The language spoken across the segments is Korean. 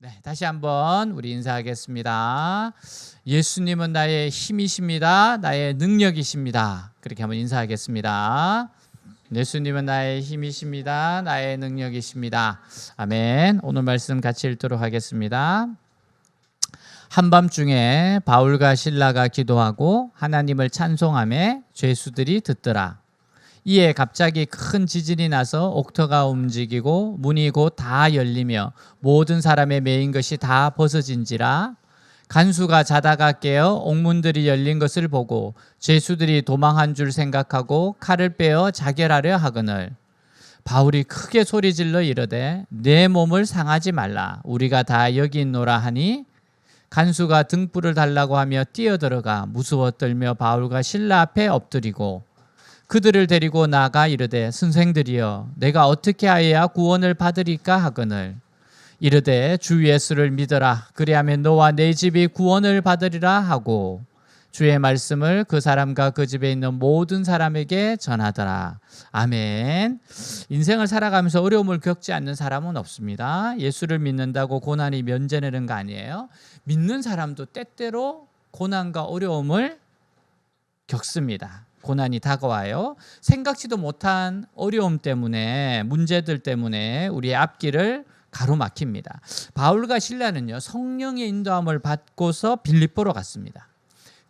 네, 다시 한번 우리 인사하겠습니다. 예수님은 나의 힘이십니다. 나의 능력이십니다. 그렇게 한번 인사하겠습니다. 예수님은 나의 힘이십니다. 나의 능력이십니다. 아멘. 오늘 말씀 같이 읽도록 하겠습니다. 한밤중에 바울과 실라가 기도하고 하나님을 찬송하며 죄수들이 듣더라. 이에 갑자기 큰 지진이 나서 옥토가 움직이고 문이 곧 다 열리며 모든 사람의 매인 것이 다 벗어진지라. 간수가 자다가 깨어 옥문들이 열린 것을 보고 죄수들이 도망한 줄 생각하고 칼을 빼어 자결하려 하거늘 바울이 크게 소리질러 이르되 내 몸을 상하지 말라. 우리가 다 여기 있노라 하니 간수가 등불을 달라고 하며 뛰어들어가 무서워 떨며 바울과 실라 앞에 엎드리고 그들을 데리고 나가 이르되 선생들이여 내가 어떻게 하여야 구원을 받으리까 하거늘 이르되 주 예수를 믿어라. 그리하면 너와 내 집이 구원을 받으리라 하고 주의 말씀을 그 사람과 그 집에 있는 모든 사람에게 전하더라. 아멘. 인생을 살아가면서 어려움을 겪지 않는 사람은 없습니다. 예수를 믿는다고 고난이 면제되는 거 아니에요. 믿는 사람도 때때로 고난과 어려움을 겪습니다. 고난이 다가와요. 생각지도 못한 어려움 때문에, 문제들 때문에 우리의 앞길을 가로막힙니다. 바울과 실라는요, 성령의 인도함을 받고서 빌립보로 갔습니다.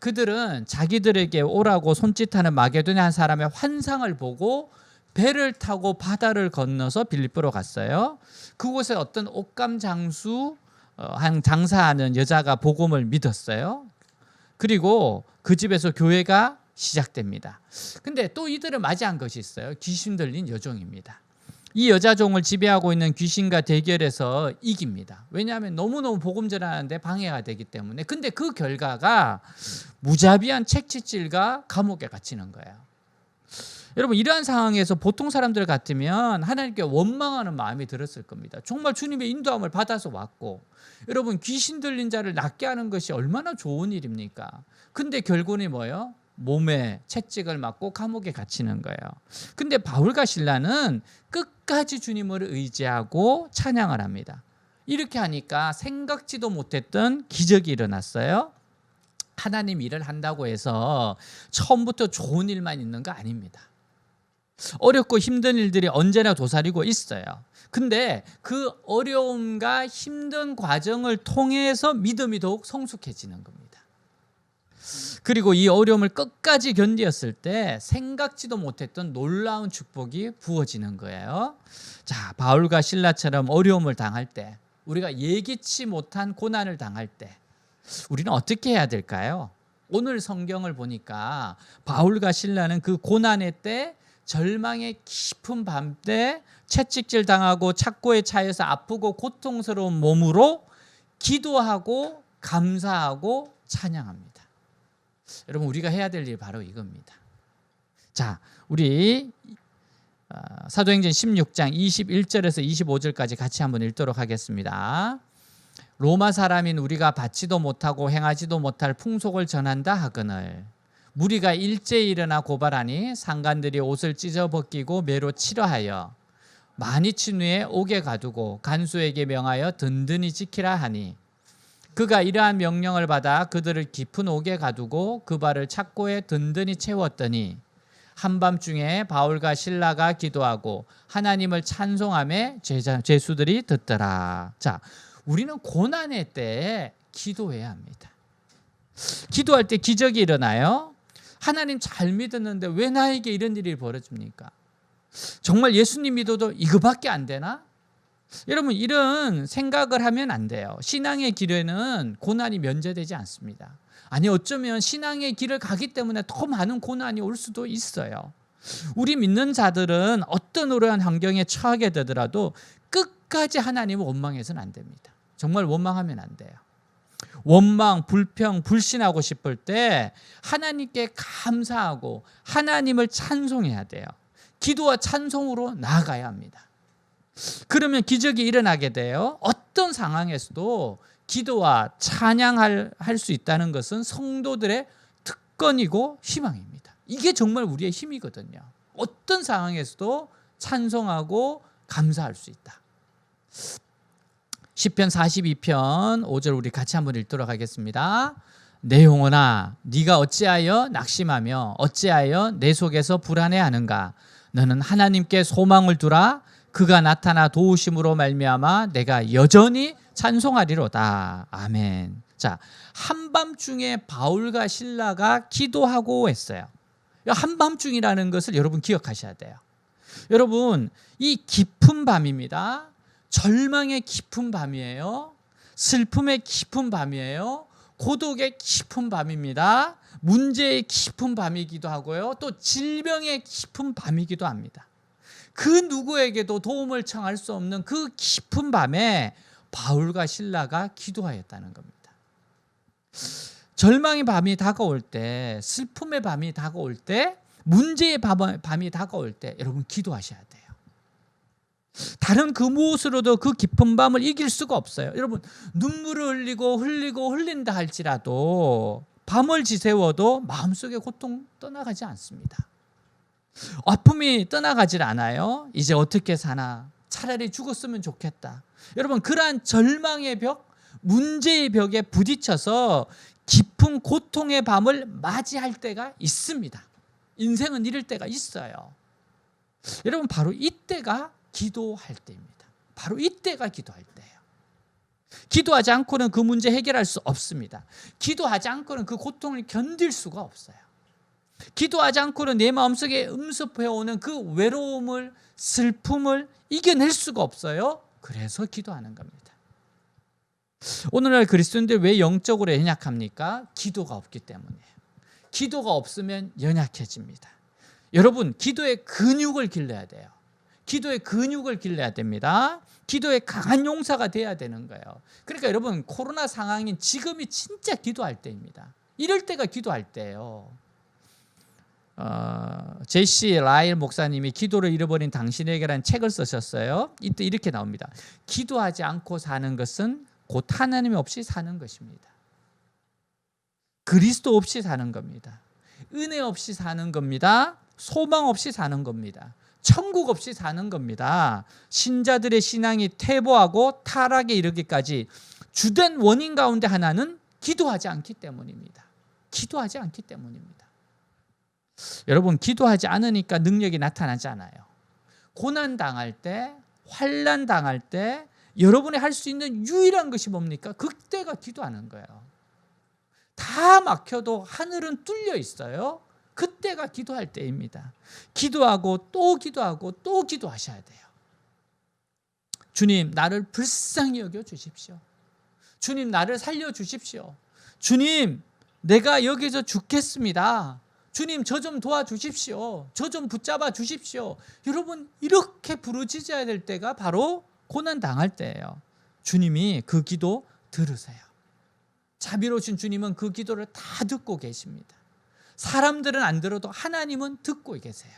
그들은 자기들에게 오라고 손짓하는 마게도냐 한 사람의 환상을 보고 배를 타고 바다를 건너서 빌립보로 갔어요. 그곳에 어떤 옷감 장수 장사하는 여자가 복음을 믿었어요. 그리고 그 집에서 교회가 시작됩니다. 근데 또 이들을 맞이한 것이 있어요. 귀신 들린 여종입니다. 이 여자종을 지배하고 있는 귀신과 대결해서 이깁니다. 왜냐하면 너무너무 복음 전하는데 방해가 되기 때문에. 근데 그 결과가 무자비한 책찍질과 감옥에 갇히는 거예요. 여러분, 이러한 상황에서 보통 사람들 같으면 하나님께 원망하는 마음이 들었을 겁니다. 정말 주님의 인도함을 받아서 왔고, 여러분, 귀신 들린 자를 낫게 하는 것이 얼마나 좋은 일입니까? 근데 결론이 뭐예요? 몸에 채찍을 맞고 감옥에 갇히는 거예요. 근데 바울과 실라는 끝까지 주님을 의지하고 찬양을 합니다. 이렇게 하니까 생각지도 못했던 기적이 일어났어요. 하나님 일을 한다고 해서 처음부터 좋은 일만 있는 거 아닙니다. 어렵고 힘든 일들이 언제나 도사리고 있어요. 근데 그 어려움과 힘든 과정을 통해서 믿음이 더욱 성숙해지는 겁니다. 그리고 이 어려움을 끝까지 견디었을 때 생각지도 못했던 놀라운 축복이 부어지는 거예요. 자, 바울과 실라처럼 어려움을 당할 때, 우리가 예기치 못한 고난을 당할 때 우리는 어떻게 해야 될까요? 오늘 성경을 보니까 바울과 실라는 그 고난의 때, 절망의 깊은 밤 때 채찍질 당하고 착고에 차여서 아프고 고통스러운 몸으로 기도하고 감사하고 찬양합니다. 여러분, 우리가 해야 될 일이 바로 이겁니다. 자, 우리 사도행전 16장 21절에서 25절까지 같이 한번 읽도록 하겠습니다. 로마 사람인 우리가 받지도 못하고 행하지도 못할 풍속을 전한다 하거늘 무리가 일제히 일어나 고발하니 상관들이 옷을 찢어 벗기고 매로 치러하여 많이 친 후에 옥에 가두고 간수에게 명하여 든든히 지키라 하니 그가 이러한 명령을 받아 그들을 깊은 옥에 가두고 그 발을 착고에 든든히 채웠더니 한밤중에 바울과 실라가 기도하고 하나님을 찬송하며 죄수들이 듣더라. 자, 우리는 고난의 때에 기도해야 합니다. 기도할 때 기적이 일어나요. 하나님 잘 믿었는데 왜 나에게 이런 일이 벌어집니까? 정말 예수님 믿어도 이거밖에 안 되나? 여러분, 이런 생각을 하면 안 돼요. 신앙의 길에는 고난이 면제되지 않습니다. 아니, 어쩌면 신앙의 길을 가기 때문에 더 많은 고난이 올 수도 있어요. 우리 믿는 자들은 어떤 어려운 환경에 처하게 되더라도 끝까지 하나님을 원망해서는 안 됩니다. 정말 원망하면 안 돼요. 원망, 불평, 불신하고 싶을 때 하나님께 감사하고 하나님을 찬송해야 돼요. 기도와 찬송으로 나아가야 합니다. 그러면 기적이 일어나게 돼요. 어떤 상황에서도 기도와 찬양할 수 있다는 것은 성도들의 특권이고 희망입니다. 이게 정말 우리의 힘이거든요. 어떤 상황에서도 찬송하고 감사할 수 있다. 시편 42편 5절 우리 같이 한번 읽도록 하겠습니다. 내 영혼아 네가 어찌하여 낙심하며 어찌하여 내 속에서 불안해하는가. 너는 하나님께 소망을 두라. 그가 나타나 도우심으로 말미암아 내가 여전히 찬송하리로다. 아멘. 자, 한밤중에 바울과 실라가 기도하고 했어요. 한밤중이라는 것을 여러분 기억하셔야 돼요. 여러분, 이 깊은 밤입니다. 절망의 깊은 밤이에요. 슬픔의 깊은 밤이에요. 고독의 깊은 밤입니다. 문제의 깊은 밤이기도 하고요. 또 질병의 깊은 밤이기도 합니다. 그 누구에게도 도움을 청할 수 없는 그 깊은 밤에 바울과 실라가 기도하였다는 겁니다. 절망의 밤이 다가올 때, 슬픔의 밤이 다가올 때, 문제의 밤이 다가올 때 여러분 기도하셔야 돼요. 다른 그 무엇으로도 그 깊은 밤을 이길 수가 없어요. 여러분, 눈물을 흘리고 흘린다 할지라도 밤을 지새워도 마음속의 고통 떠나가지 않습니다. 아픔이 떠나가질 않아요. 이제 어떻게 사나, 차라리 죽었으면 좋겠다. 여러분, 그러한 절망의 벽, 문제의 벽에 부딪혀서 깊은 고통의 밤을 맞이할 때가 있습니다. 인생은 이럴 때가 있어요. 여러분, 바로 이때가 기도할 때입니다. 바로 이때가 기도할 때예요. 기도하지 않고는 그 문제 해결할 수 없습니다. 기도하지 않고는 그 고통을 견딜 수가 없어요. 기도하지 않고는 내 마음속에 음습해오는 그 외로움을, 슬픔을 이겨낼 수가 없어요. 그래서 기도하는 겁니다. 오늘날 그리스도인들 왜 영적으로 연약합니까? 기도가 없기 때문이에요. 기도가 없으면 연약해집니다. 여러분, 기도의 근육을 길러야 돼요. 기도의 근육을 길러야 됩니다. 기도의 강한 용사가 돼야 되는 거예요. 그러니까 여러분, 코로나 상황인 지금이 진짜 기도할 때입니다. 이럴 때가 기도할 때예요. 제시 라일 목사님이 기도를 잃어버린 당신에게라는 책을 쓰셨어요. 이때 이렇게 나옵니다. 기도하지 않고 사는 것은 곧 하나님 없이 사는 것입니다. 그리스도 없이 사는 겁니다. 은혜 없이 사는 겁니다. 소망 없이 사는 겁니다. 천국 없이 사는 겁니다. 신자들의 신앙이 퇴보하고 타락에 이르기까지 주된 원인 가운데 하나는 기도하지 않기 때문입니다. 기도하지 않기 때문입니다. 여러분, 기도하지 않으니까 능력이 나타나지 않아요. 고난 당할 때, 환난 당할 때 여러분이 할 수 있는 유일한 것이 뭡니까? 그때가 기도하는 거예요. 다 막혀도 하늘은 뚫려 있어요. 그때가 기도할 때입니다. 기도하고 또 기도하고 또 기도하셔야 돼요. 주님, 나를 불쌍히 여겨 주십시오. 주님, 나를 살려 주십시오. 주님, 내가 여기서 죽겠습니다. 주님, 저 좀 도와주십시오. 저 좀 붙잡아 주십시오. 여러분, 이렇게 부르짖어야 될 때가 바로 고난 당할 때예요. 주님이 그 기도 들으세요. 자비로우신 주님은 그 기도를 다 듣고 계십니다. 사람들은 안 들어도 하나님은 듣고 계세요.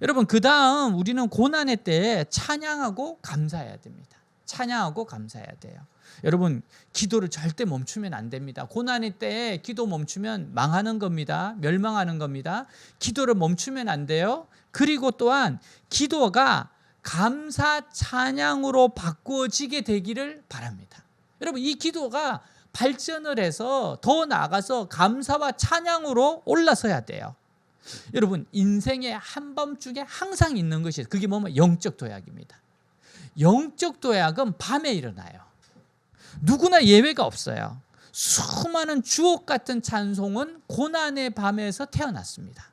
여러분, 그 다음 우리는 고난의 때에 찬양하고 감사해야 됩니다. 찬양하고 감사해야 돼요. 여러분, 기도를 절대 멈추면 안 됩니다. 고난의 때에 기도 멈추면 망하는 겁니다. 멸망하는 겁니다. 기도를 멈추면 안 돼요. 그리고 또한 기도가 감사 찬양으로 바꾸어지게 되기를 바랍니다. 여러분, 이 기도가 발전을 해서 더 나아가서 감사와 찬양으로 올라서야 돼요. 여러분, 인생의 한밤중에 항상 있는 것이 그게 뭐면 영적 도약입니다. 영적 도약은 밤에 일어나요. 누구나 예외가 없어요. 수많은 주옥 같은 찬송은 고난의 밤에서 태어났습니다.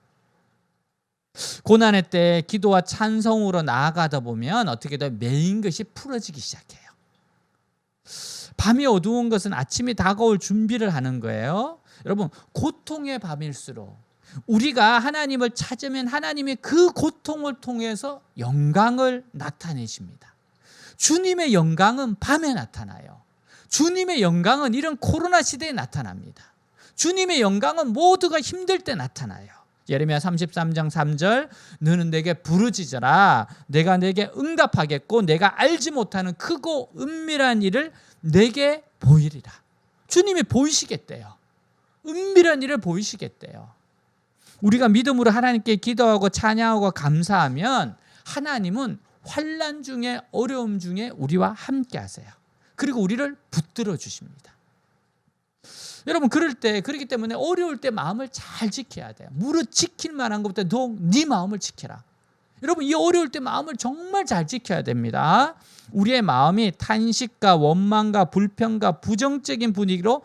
고난의 때 기도와 찬송으로 나아가다 보면 어떻게 돼? 메인 것이 풀어지기 시작해요. 밤이 어두운 것은 아침이 다가올 준비를 하는 거예요. 여러분, 고통의 밤일수록 우리가 하나님을 찾으면 하나님이 그 고통을 통해서 영광을 나타내십니다. 주님의 영광은 밤에 나타나요. 주님의 영광은 이런 코로나 시대에 나타납니다. 주님의 영광은 모두가 힘들 때 나타나요. 예레미야 33장 3절, 너는 내게 부르짖어라. 내가 내게 응답하겠고 내가 알지 못하는 크고 은밀한 일을 내게 보이리라. 주님이 보이시겠대요. 은밀한 일을 보이시겠대요. 우리가 믿음으로 하나님께 기도하고 찬양하고 감사하면 하나님은 환난 중에 어려움 중에 우리와 함께 하세요. 그리고 우리를 붙들어 주십니다. 여러분 그렇기 때문에 어려울 때 마음을 잘 지켜야 돼요. 무릇 지킬 만한 것보다 더욱 네 마음을 지켜라. 여러분 이 어려울 때 마음을 정말 잘 지켜야 됩니다. 우리의 마음이 탄식과 원망과 불평과 부정적인 분위기로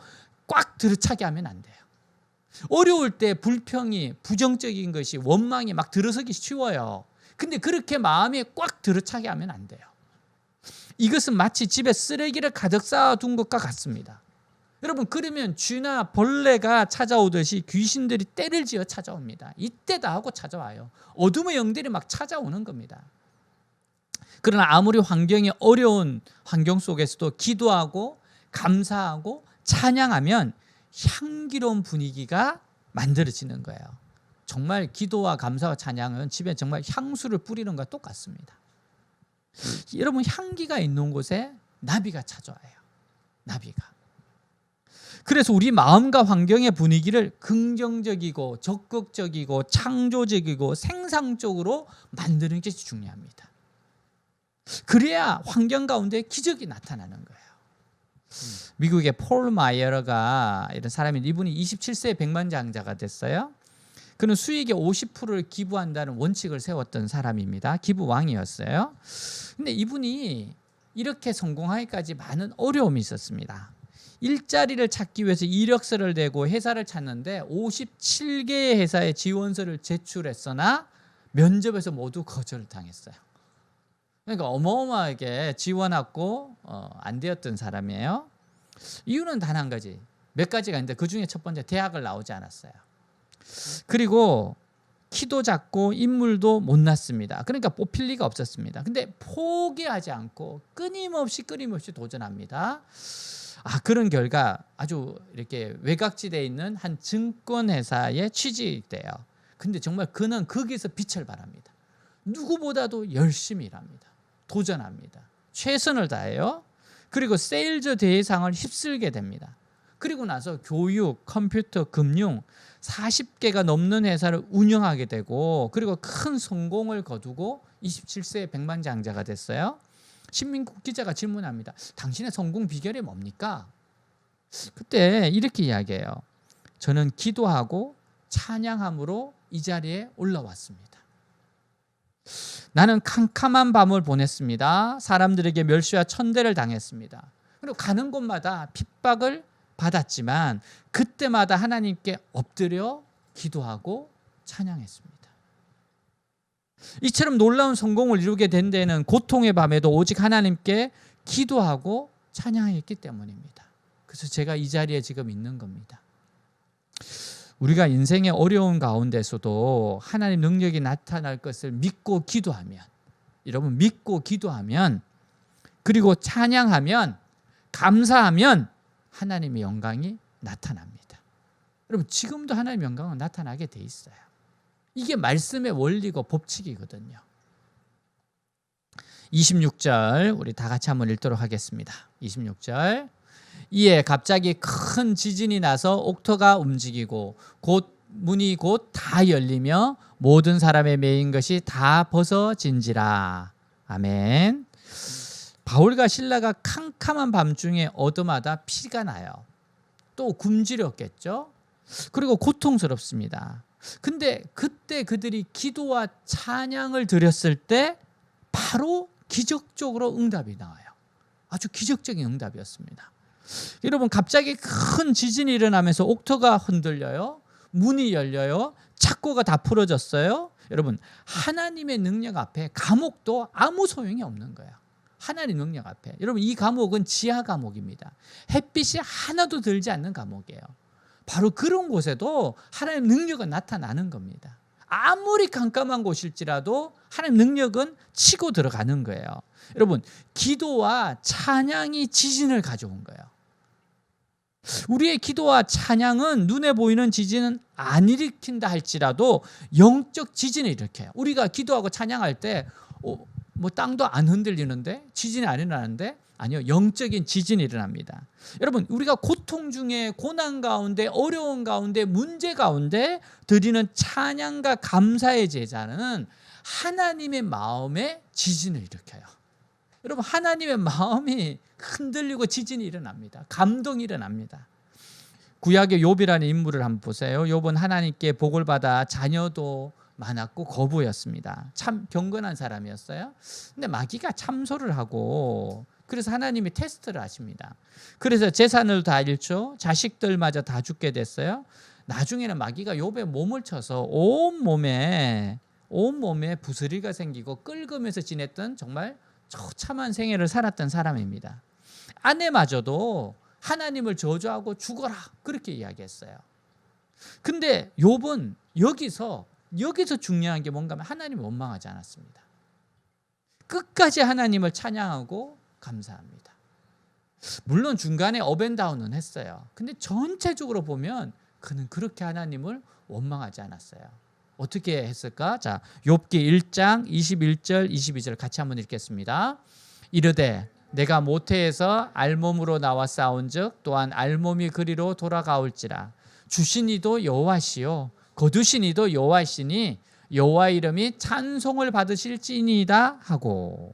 꽉 들어차게 하면 안 돼요. 어려울 때 불평이 부정적인 것이 원망이 막 들어서기 쉬워요. 근데 그렇게 마음이 꽉 들어차게 하면 안 돼요. 이것은 마치 집에 쓰레기를 가득 쌓아둔 것과 같습니다. 여러분 그러면 쥐나 벌레가 찾아오듯이 귀신들이 때를 지어 찾아옵니다. 이때다 하고 찾아와요. 어둠의 영들이 막 찾아오는 겁니다. 그러나 아무리 환경이 어려운 환경 속에서도 기도하고 감사하고 찬양하면 향기로운 분위기가 만들어지는 거예요. 정말 기도와 감사와 찬양은 집에 정말 향수를 뿌리는 것과 똑같습니다. 여러분 향기가 있는 곳에 나비가 찾아와요. 나비가. 그래서 우리 마음과 환경의 분위기를 긍정적이고 적극적이고 창조적이고 생산적으로 만드는 것이 중요합니다. 그래야 환경 가운데 기적이 나타나는 거예요. 미국의 폴 마이어가 이런 사람이 이분이 27세에 백만장자가 됐어요. 그는 수익의 50%를 기부한다는 원칙을 세웠던 사람입니다. 기부왕이었어요. 근데 이분이 이렇게 성공하기까지 많은 어려움이 있었습니다. 일자리를 찾기 위해서 이력서를 내고 회사를 찾는데 57개의 회사에 지원서를 제출했으나 면접에서 모두 거절당했어요. 그러니까 어마어마하게 지원하고 안 되었던 사람이에요. 이유는 단 한 가지, 몇 가지가 있는데 그 중에 첫 번째 대학을 나오지 않았어요. 그리고 키도 작고 인물도 못났습니다. 그러니까 뽑힐 리가 없었습니다. 근데 포기하지 않고 끊임없이 도전합니다. 그런 결과 아주 이렇게 외곽지대에 있는 한 증권회사에 취직돼요. 근데 정말 그는 거기서 빛을 발합니다. 누구보다도 열심히 일합니다. 도전합니다. 최선을 다해요. 그리고 세일즈 대상을 휩쓸게 됩니다. 그리고 나서 교육, 컴퓨터, 금융 40개가 넘는 회사를 운영하게 되고 그리고 큰 성공을 거두고 27세에 백만장자가 됐어요. 신민국 기자가 질문합니다. 당신의 성공 비결이 뭡니까? 그때 이렇게 이야기해요. 저는 기도하고 찬양함으로 이 자리에 올라왔습니다. 나는 캄캄한 밤을 보냈습니다. 사람들에게 멸시와 천대를 당했습니다. 그리고 가는 곳마다 핍박을 받았지만 그때마다 하나님께 엎드려 기도하고 찬양했습니다. 이처럼 놀라운 성공을 이루게 된 데는 고통의 밤에도 오직 하나님께 기도하고 찬양했기 때문입니다. 그래서 제가 이 자리에 지금 있는 겁니다. 우리가 인생의 어려운 가운데서도 하나님 능력이 나타날 것을 믿고 기도하면, 여러분 믿고 기도하면, 그리고 찬양하면, 감사하면 하나님의 영광이 나타납니다. 여러분 지금도 하나님의 영광은 나타나게 돼 있어요. 이게 말씀의 원리고 법칙이거든요. 26절 우리 다 같이 한번 읽도록 하겠습니다. 26절 이에 갑자기 큰 지진이 나서 옥토가 움직이고 문이 곧 다 열리며 모든 사람의 매인 것이 다 벗어진지라. 아멘. 바울과 실라가 캄캄한 밤중에 어둠하다 피가 나요. 또 굶주렸겠죠. 그리고 고통스럽습니다. 근데 그때 그들이 기도와 찬양을 드렸을 때 바로 기적적으로 응답이 나와요. 아주 기적적인 응답이었습니다. 여러분 갑자기 큰 지진이 일어나면서 옥토가 흔들려요. 문이 열려요. 착고가 다 풀어졌어요. 여러분 하나님의 능력 앞에 감옥도 아무 소용이 없는 거예요. 하나님 능력 앞에. 여러분 이 감옥은 지하 감옥입니다. 햇빛이 하나도 들지 않는 감옥이에요. 바로 그런 곳에도 하나님 능력은 나타나는 겁니다. 아무리 깜깜한 곳일지라도 하나님 능력은 치고 들어가는 거예요. 여러분 기도와 찬양이 지진을 가져온 거예요. 우리의 기도와 찬양은 눈에 보이는 지진은 안 일으킨다 할지라도 영적 지진을 일으켜요. 우리가 기도하고 찬양할 때 뭐 땅도 안 흔들리는데 지진이 안 일어나는데 아니요, 영적인 지진이 일어납니다. 여러분 우리가 고통 중에 고난 가운데 어려운 가운데 문제 가운데 드리는 찬양과 감사의 제자는 하나님의 마음에 지진을 일으켜요. 여러분, 하나님의 마음이 흔들리고 지진이 일어납니다. 감동이 일어납니다. 구약의 욥이라는 인물을 한번 보세요. 욥은 하나님께 복을 받아 자녀도 많았고 거부였습니다. 참 경건한 사람이었어요. 근데 마귀가 참소를 하고, 그래서 하나님이 테스트를 하십니다. 그래서 재산을 다 잃죠. 자식들마저 다 죽게 됐어요. 나중에는 마귀가 욥의 몸을 쳐서 온몸에 부스리가 생기고 끓으면서 지냈던 정말 처참한 생애를 살았던 사람입니다. 아내마저도 하나님을 저주하고 죽어라 그렇게 이야기했어요. 근데 욥은 여기서 중요한 게 뭔가 하면 하나님을 원망하지 않았습니다. 끝까지 하나님을 찬양하고 감사합니다. 물론 중간에 업앤다운은 했어요. 근데 전체적으로 보면 그는 그렇게 하나님을 원망하지 않았어요. 어떻게 했을까? 자, 욥기 1장 21절 22절 같이 한번 읽겠습니다. 이르되 내가 모태에서 알몸으로 나와 싸운즉 또한 알몸이 그리로 돌아가올지라. 주신 이도 여호와시요 거두신 이도 여호와시니 여호와 이름이 찬송을 받으실지니이다 하고,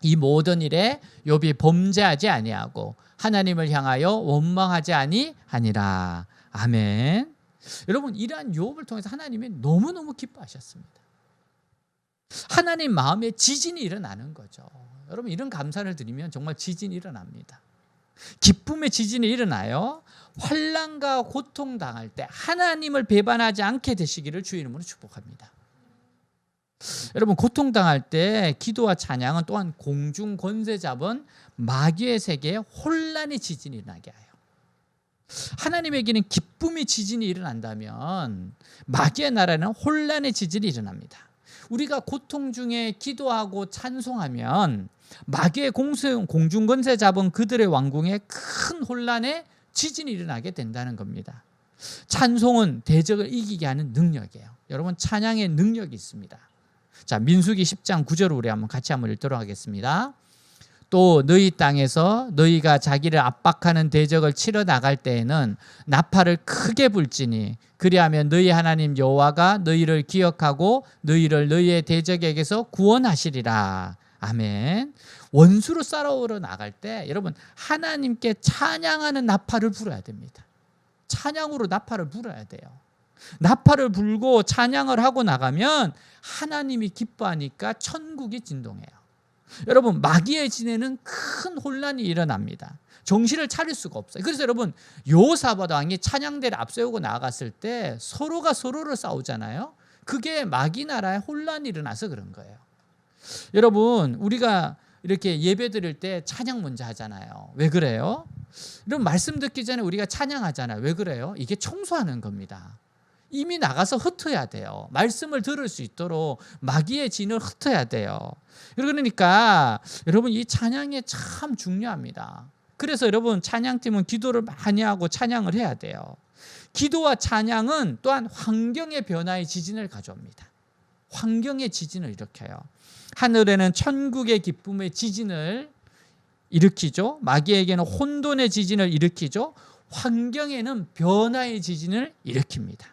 이 모든 일에 욥이 범죄하지 아니하고 하나님을 향하여 원망하지 아니하니라. 아멘. 여러분, 이러한 욥을 통해서 하나님이 너무너무 기뻐하셨습니다. 하나님 마음에 지진이 일어나는 거죠. 여러분, 이런 감사를 드리면 정말 지진이 일어납니다. 기쁨의 지진이 일어나요. 환난과 고통 당할 때 하나님을 배반하지 않게 되시기를 주의 이름으로 축복합니다. 여러분, 고통 당할 때 기도와 찬양은 또한 공중 권세 잡은 마귀의 세계에 혼란의 지진이 일어나게 해요. 하나님에게는 기쁨의 지진이 일어난다면 마귀의 나라는 혼란의 지진이 일어납니다. 우리가 고통 중에 기도하고 찬송하면 마귀의 공중 권세 잡은 그들의 왕궁에 큰 혼란의 지진이 일어나게 된다는 겁니다. 찬송은 대적을 이기게 하는 능력이에요. 여러분, 찬양의 능력이 있습니다. 자, 민수기 10장 9절을 우리 같이 한번 읽도록 하겠습니다. 또 너희 땅에서 너희가 자기를 압박하는 대적을 치러 나갈 때에는 나팔을 크게 불지니 그리하면 너희 하나님 여호와가 너희를 기억하고 너희를 너희의 대적에게서 구원하시리라. 아멘. 원수로 싸우러 나갈 때 여러분, 하나님께 찬양하는 나팔을 불어야 됩니다. 찬양으로 나팔을 불어야 돼요. 나팔을 불고 찬양을 하고 나가면 하나님이 기뻐하니까 천국이 진동해요. 여러분, 마귀의 진에는 큰 혼란이 일어납니다. 정신을 차릴 수가 없어요. 그래서 여러분, 여호사밧 왕이 찬양대를 앞세우고 나갔을 때 서로가 서로를 싸우잖아요. 그게 마귀 나라에 혼란이 일어나서 그런 거예요. 여러분, 우리가 이렇게 예배 드릴 때 찬양 먼저 하잖아요. 왜 그래요? 여러분, 말씀 듣기 전에 우리가 찬양하잖아요. 왜 그래요? 이게 청소하는 겁니다. 이미 나가서 흩어야 돼요. 말씀을 들을 수 있도록 마귀의 진을 흩어야 돼요. 그러니까 여러분, 이 찬양이 참 중요합니다. 그래서 여러분, 찬양팀은 기도를 많이 하고 찬양을 해야 돼요. 기도와 찬양은 또한 환경의 변화의 지진을 가져옵니다. 환경의 지진을 일으켜요. 하늘에는 천국의 기쁨의 지진을 일으키죠. 마귀에게는 혼돈의 지진을 일으키죠. 환경에는 변화의 지진을 일으킵니다.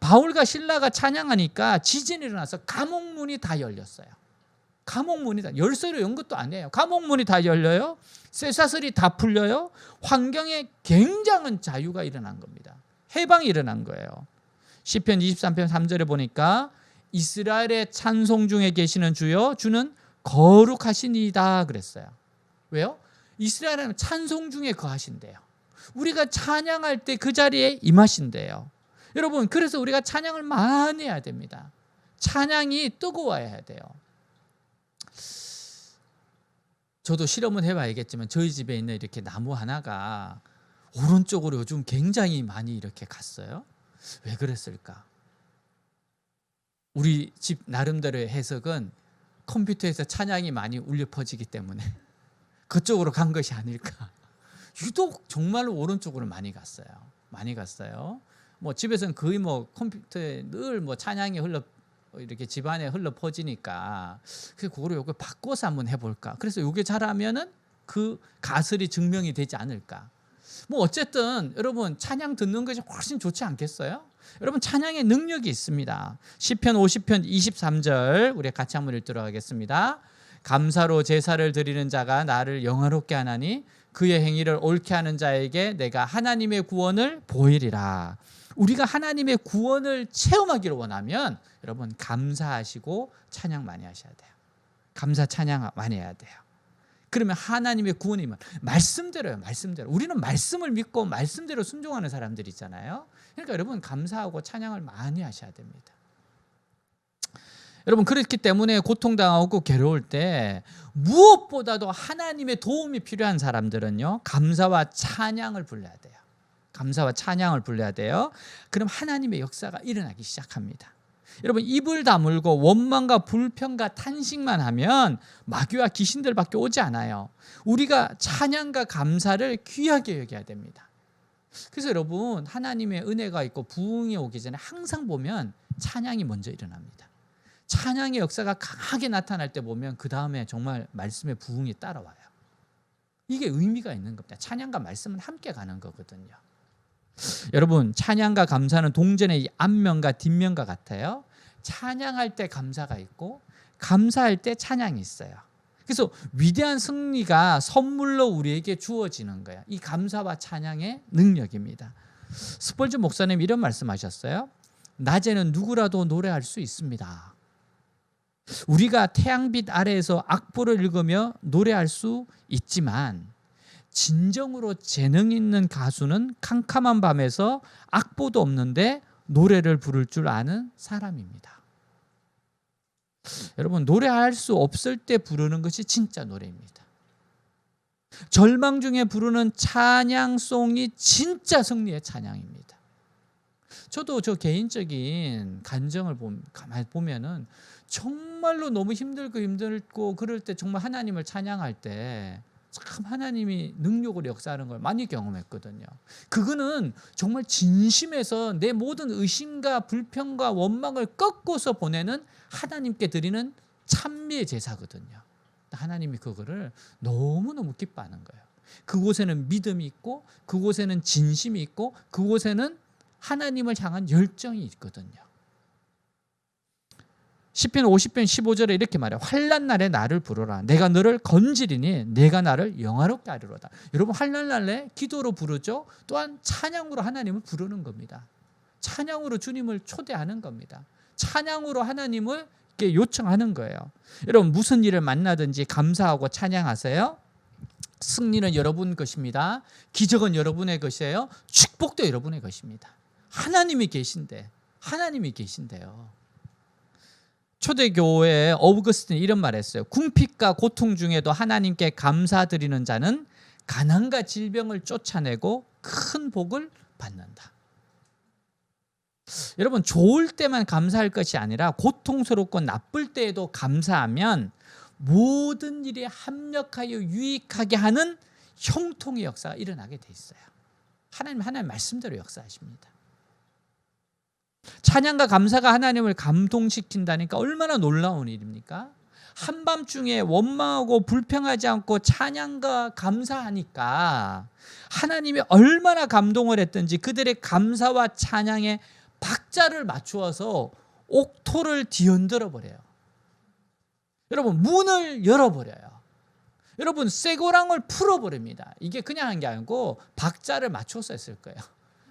바울과 실라가 찬양하니까 지진이 일어나서 감옥문이 다 열렸어요. 감옥문이 다, 열쇠로 연 것도 아니에요. 감옥문이 다 열려요. 쇠사슬이 다 풀려요. 환경에 굉장한 자유가 일어난 겁니다. 해방이 일어난 거예요. 시편 23편 3절에 보니까 이스라엘의 찬송 중에 계시는 주여 주는 거룩하시니이다 그랬어요. 왜요? 이스라엘은 찬송 중에 거하신대요. 우리가 찬양할 때 그 자리에 임하신대요. 여러분, 그래서 우리가 찬양을 많이 해야 됩니다. 찬양이 뜨거워야 돼요. 저도 실험은 해봐야겠지만 저희 집에 있는 이렇게 나무 하나가 오른쪽으로 요즘 굉장히 많이 이렇게 갔어요. 왜 그랬을까? 우리 집 나름대로의 해석은 컴퓨터에서 찬양이 많이 울려 퍼지기 때문에 그쪽으로 간 것이 아닐까. 유독 정말로 오른쪽으로 많이 갔어요. 많이 갔어요. 뭐 집에서는 거의 뭐 컴퓨터에 늘 뭐 찬양이 이렇게 집안에 흘러 퍼지니까 그래서 그거를 요거 바꿔서 한번 해볼까. 그래서 요게 잘하면은 그 가설이 증명이 되지 않을까. 뭐 어쨌든 여러분 찬양 듣는 것이 훨씬 좋지 않겠어요? 여러분 찬양의 능력이 있습니다. 시편 50편 23절 우리 같이 한번 읽도록 하겠습니다. 감사로 제사를 드리는 자가 나를 영화롭게 하나니 그의 행위를 옳게 하는 자에게 내가 하나님의 구원을 보이리라. 우리가 하나님의 구원을 체험하기를 원하면 여러분 감사하시고 찬양 많이 하셔야 돼요. 감사 찬양 많이 해야 돼요. 그러면 하나님의 구원이면 말씀대로요. 말씀대로. 우리는 말씀을 믿고 말씀대로 순종하는 사람들 있잖아요. 그러니까 여러분 감사하고 찬양을 많이 하셔야 됩니다. 여러분 그렇기 때문에 고통당하고 괴로울 때 무엇보다도 하나님의 도움이 필요한 사람들은요, 감사와 찬양을 불러야 돼요. 감사와 찬양을 불러야 돼요. 그럼 하나님의 역사가 일어나기 시작합니다. 여러분 입을 다물고 원망과 불평과 탄식만 하면 마귀와 귀신들밖에 오지 않아요. 우리가 찬양과 감사를 귀하게 여겨야 됩니다. 그래서 여러분 하나님의 은혜가 있고 부흥이 오기 전에 항상 보면 찬양이 먼저 일어납니다. 찬양의 역사가 강하게 나타날 때 보면 그 다음에 정말 말씀의 부흥이 따라와요. 이게 의미가 있는 겁니다. 찬양과 말씀은 함께 가는 거거든요. 여러분 찬양과 감사는 동전의 앞면과 뒷면과 같아요. 찬양할 때 감사가 있고 감사할 때 찬양이 있어요. 그래서 위대한 승리가 선물로 우리에게 주어지는 거예요. 이 감사와 찬양의 능력입니다. 스펄전 목사님 이런 말씀하셨어요. 낮에는 누구라도 노래할 수 있습니다. 우리가 태양빛 아래에서 악보를 읽으며 노래할 수 있지만 진정으로 재능 있는 가수는 캄캄한 밤에서 악보도 없는데 노래를 부를 줄 아는 사람입니다. 여러분 노래할 수 없을 때 부르는 것이 진짜 노래입니다. 절망 중에 부르는 찬양송이 진짜 승리의 찬양입니다. 저도 저 개인적인 간증을 가만히 보면은 정말로 너무 힘들고 그럴 때 정말 하나님을 찬양할 때 참 하나님이 능력으로 역사하는 걸 많이 경험했거든요. 그거는 정말 진심에서 내 모든 의심과 불평과 원망을 꺾고서 보내는 하나님께 드리는 찬미의 제사거든요. 하나님이 그거를 너무너무 기뻐하는 거예요. 그곳에는 믿음이 있고 그곳에는 진심이 있고 그곳에는 하나님을 향한 열정이 있거든요. 시편 50편 15절에 이렇게 말해요. 환난 날에 나를 부르라. 내가 너를 건지리니 내가 나를 영화롭게 하리로다. 여러분 환난 날에 기도로 부르죠. 또한 찬양으로 하나님을 부르는 겁니다. 찬양으로 주님을 초대하는 겁니다. 찬양으로 하나님을 이렇게 요청하는 거예요. 여러분 무슨 일을 만나든지 감사하고 찬양하세요. 승리는 여러분 것입니다. 기적은 여러분의 것이에요. 축복도 여러분의 것입니다. 하나님이 계신데요. 초대교회의 어우거스틴이 이런 말했어요. 궁핍과 고통 중에도 하나님께 감사드리는 자는 가난과 질병을 쫓아내고 큰 복을 받는다. 여러분 좋을 때만 감사할 것이 아니라 고통스럽고 나쁠 때에도 감사하면 모든 일이 합력하여 유익하게 하는 형통의 역사가 일어나게 돼 있어요. 하나님 말씀대로 역사하십니다. 찬양과 감사가 하나님을 감동시킨다니까 얼마나 놀라운 일입니까? 한밤중에 원망하고 불평하지 않고 찬양과 감사하니까 하나님이 얼마나 감동을 했든지 그들의 감사와 찬양에 박자를 맞추어서 옥토를 뒤흔들어 버려요. 여러분 문을 열어버려요. 여러분 쇠고랑을 풀어버립니다. 이게 그냥 한 게 아니고 박자를 맞춰서 했을 거예요.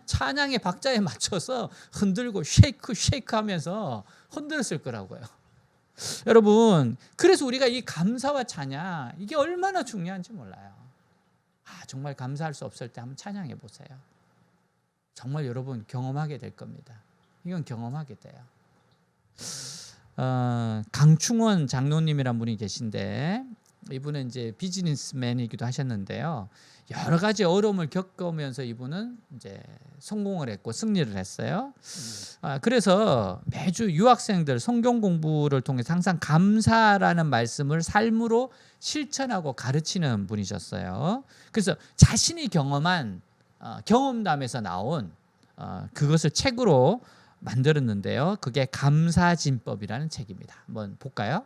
찬양의 박자에 맞춰서 흔들고 쉐이크 하면서 흔들었을 거라고요. 여러분 그래서 우리가 이 감사와 찬양 이게 얼마나 중요한지 몰라요. 정말 감사할 수 없을 때 한번 찬양해 보세요. 정말 여러분 경험하게 될 겁니다. 이건 경험하게 돼요. 강충원 장로님이란 분이 계신데 이분은 이제 비즈니스맨이기도 하셨는데요. 여러 가지 어려움을 겪으면서 이분은 이제 성공을 했고 승리를 했어요. 그래서 매주 유학생들 성경 공부를 통해서 항상 감사라는 말씀을 삶으로 실천하고 가르치는 분이셨어요. 그래서 자신이 경험한 경험담에서 나온 그것을 책으로 만들었는데요. 그게 감사진법이라는 책입니다. 한번 볼까요?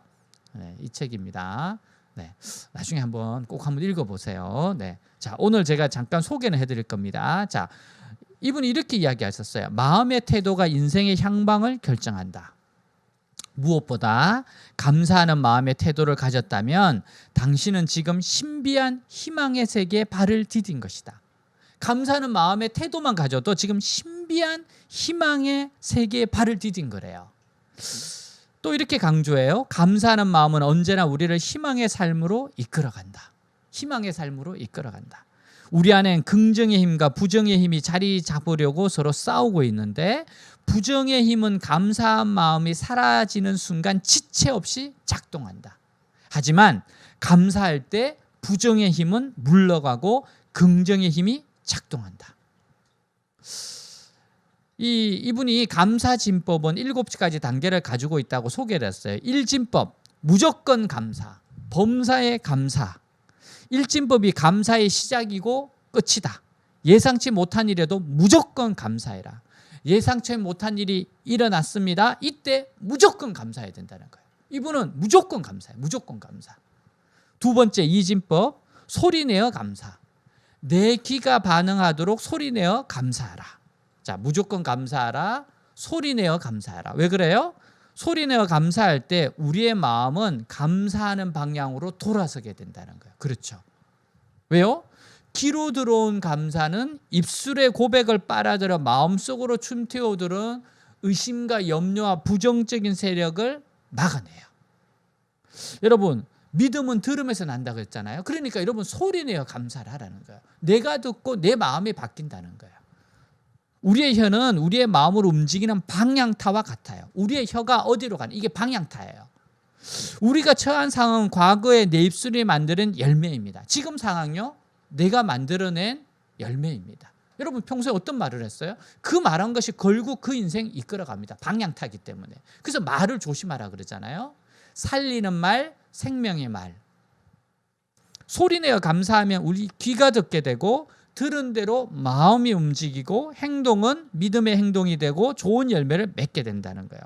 네, 이 책입니다. 네, 나중에 꼭 한번 읽어보세요. 네, 자 오늘 제가 잠깐 소개는 해드릴 겁니다. 자 이분이 이렇게 이야기하셨어요. 마음의 태도가 인생의 향방을 결정한다. 무엇보다 감사하는 마음의 태도를 가졌다면 당신은 지금 신비한 희망의 세계에 발을 디딘 것이다. 감사하는 마음의 태도만 가져도 지금 신비한 희망의 세계에 발을 디딘 거래요. 또 이렇게 강조해요. 감사하는 마음은 언제나 우리를 희망의 삶으로 이끌어간다. 희망의 삶으로 이끌어간다. 우리 안엔 긍정의 힘과 부정의 힘이 자리 잡으려고 서로 싸우고 있는데 부정의 힘은 감사한 마음이 사라지는 순간 지체 없이 작동한다. 하지만 감사할 때 부정의 힘은 물러가고 긍정의 힘이 작동한다. 이분이 감사진법은 7가지 단계를 가지고 있다고 소개를 했어요. 1진법, 무조건 감사, 범사에 감사. 1진법이 감사의 시작이고 끝이다. 예상치 못한 일에도 무조건 감사해라. 예상치 못한 일이 일어났습니다. 이때 무조건 감사해야 된다는 거예요. 이분은 무조건 감사해요. 무조건 감사. 두 번째 2진법, 소리내어 감사. 내 귀가 반응하도록 소리내어 감사하라. 자, 무조건 감사하라. 소리내어 감사하라. 왜 그래요? 소리내어 감사할 때 우리의 마음은 감사하는 방향으로 돌아서게 된다는 거예요. 그렇죠. 왜요? 귀로 들어온 감사는 입술의 고백을 빨아들여 마음속으로 춤태워들은 의심과 염려와 부정적인 세력을 막아내요. 여러분, 믿음은 들음에서 난다 그랬잖아요. 그러니까 여러분 소리내어 감사를 하라는 거예요. 내가 듣고 내 마음이 바뀐다는 거예요. 우리의 혀는 우리의 마음으로 움직이는 방향타와 같아요. 우리의 혀가 어디로 가는 이게 방향타예요. 우리가 처한 상황은 과거에 내 입술이 만드는 열매입니다. 지금 상황요, 내가 만들어낸 열매입니다. 여러분 평소에 어떤 말을 했어요? 그 말한 것이 결국 그 인생 이끌어갑니다. 방향타기 때문에. 그래서 말을 조심하라 그러잖아요. 살리는 말, 생명의 말. 소리내어 감사하면 우리 귀가 듣게 되고 들은 대로 마음이 움직이고 행동은 믿음의 행동이 되고 좋은 열매를 맺게 된다는 거예요.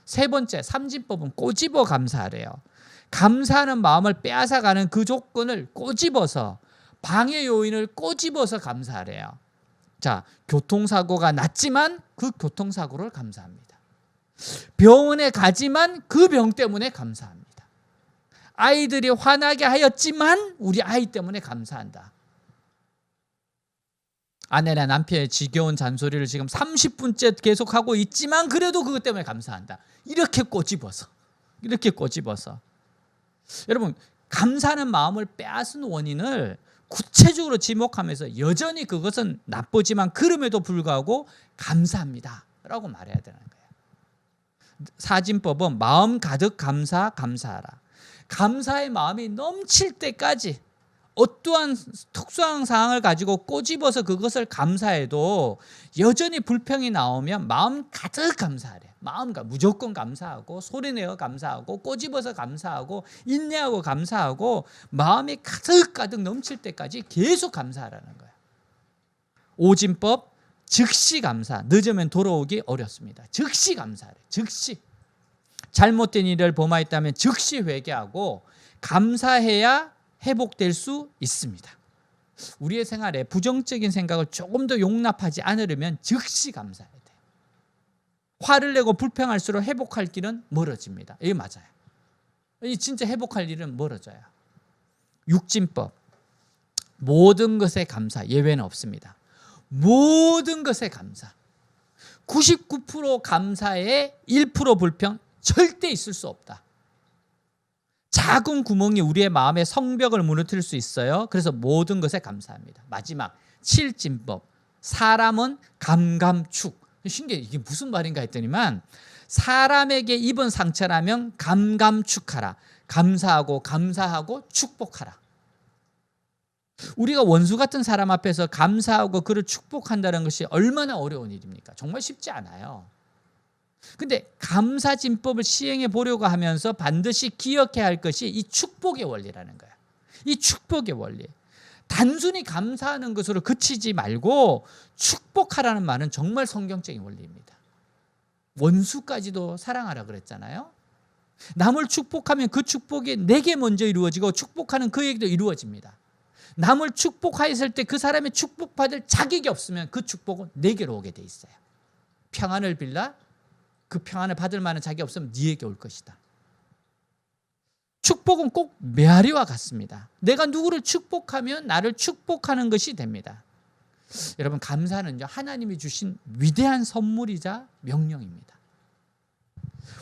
세 번째, 3진법은 꼬집어 감사하래요. 감사하는 마음을 빼앗아가는 그 조건을 꼬집어서 방해 요인을 꼬집어서 감사하래요. 자, 교통사고가 났지만 그 교통사고를 감사합니다. 병원에 가지만 그 병 때문에 감사합니다. 아이들이 화나게 하였지만 우리 아이 때문에 감사한다. 아내나 남편의 지겨운 잔소리를 지금 30분째 계속하고 있지만 그래도 그것 때문에 감사한다. 이렇게 꼬집어서. 여러분, 감사하는 마음을 빼앗은 원인을 구체적으로 지목하면서 여전히 그것은 나쁘지만 그럼에도 불구하고 감사합니다 라고 말해야 되는 거예요. 4진법은 마음 가득 감사하라. 감사의 마음이 넘칠 때까지 어떠한 특수한 상황을 가지고 꼬집어서 그것을 감사해도 여전히 불평이 나오면 마음 가득 감사하래. 무조건 감사하고 소리내어 감사하고 꼬집어서 감사하고 인내하고 감사하고 마음이 가득 넘칠 때까지 계속 감사하라는 거야. 5진법, 즉시 감사. 늦으면 돌아오기 어렵습니다. 즉시 감사하래. 즉시. 잘못된 일을 범하였다면 즉시 회개하고 감사해야 회복될 수 있습니다. 우리의 생활에 부정적인 생각을 조금 더 용납하지 않으려면 즉시 감사해야 돼요. 화를 내고 불평할수록 회복할 길은 멀어집니다. 이게 맞아요. 진짜 회복할 일은 멀어져요. 6진법, 모든 것에 감사, 예외는 없습니다. 모든 것에 감사. 99% 감사에 1% 불평 절대 있을 수 없다. 작은 구멍이 우리의 마음의 성벽을 무너뜨릴 수 있어요. 그래서 모든 것에 감사합니다. 마지막 7진법, 사람은 감감축. 신기해, 이게 무슨 말인가 했더니만 사람에게 입은 상처라면 감감축하라. 감사하고 축복하라. 우리가 원수 같은 사람 앞에서 감사하고 그를 축복한다는 것이 얼마나 어려운 일입니까? 정말 쉽지 않아요. 근데 감사진법을 시행해 보려고 하면서 반드시 기억해야 할 것이 이 축복의 원리라는 거야. 이 축복의 원리. 단순히 감사하는 것으로 그치지 말고 축복하라는 말은 정말 성경적인 원리입니다. 원수까지도 사랑하라 그랬잖아요. 남을 축복하면 그 축복이 내게 먼저 이루어지고 축복하는 그에게도 이루어집니다. 남을 축복하였을 때 그 사람이 축복받을 자격이 없으면 그 축복은 내게로 오게 돼 있어요. 평안을 빌라 그 평안을 받을 만한 자격이 없으면 네에게 올 것이다. 축복은 꼭 메아리와 같습니다. 내가 누구를 축복하면 나를 축복하는 것이 됩니다. 여러분, 감사는요, 하나님이 주신 위대한 선물이자 명령입니다.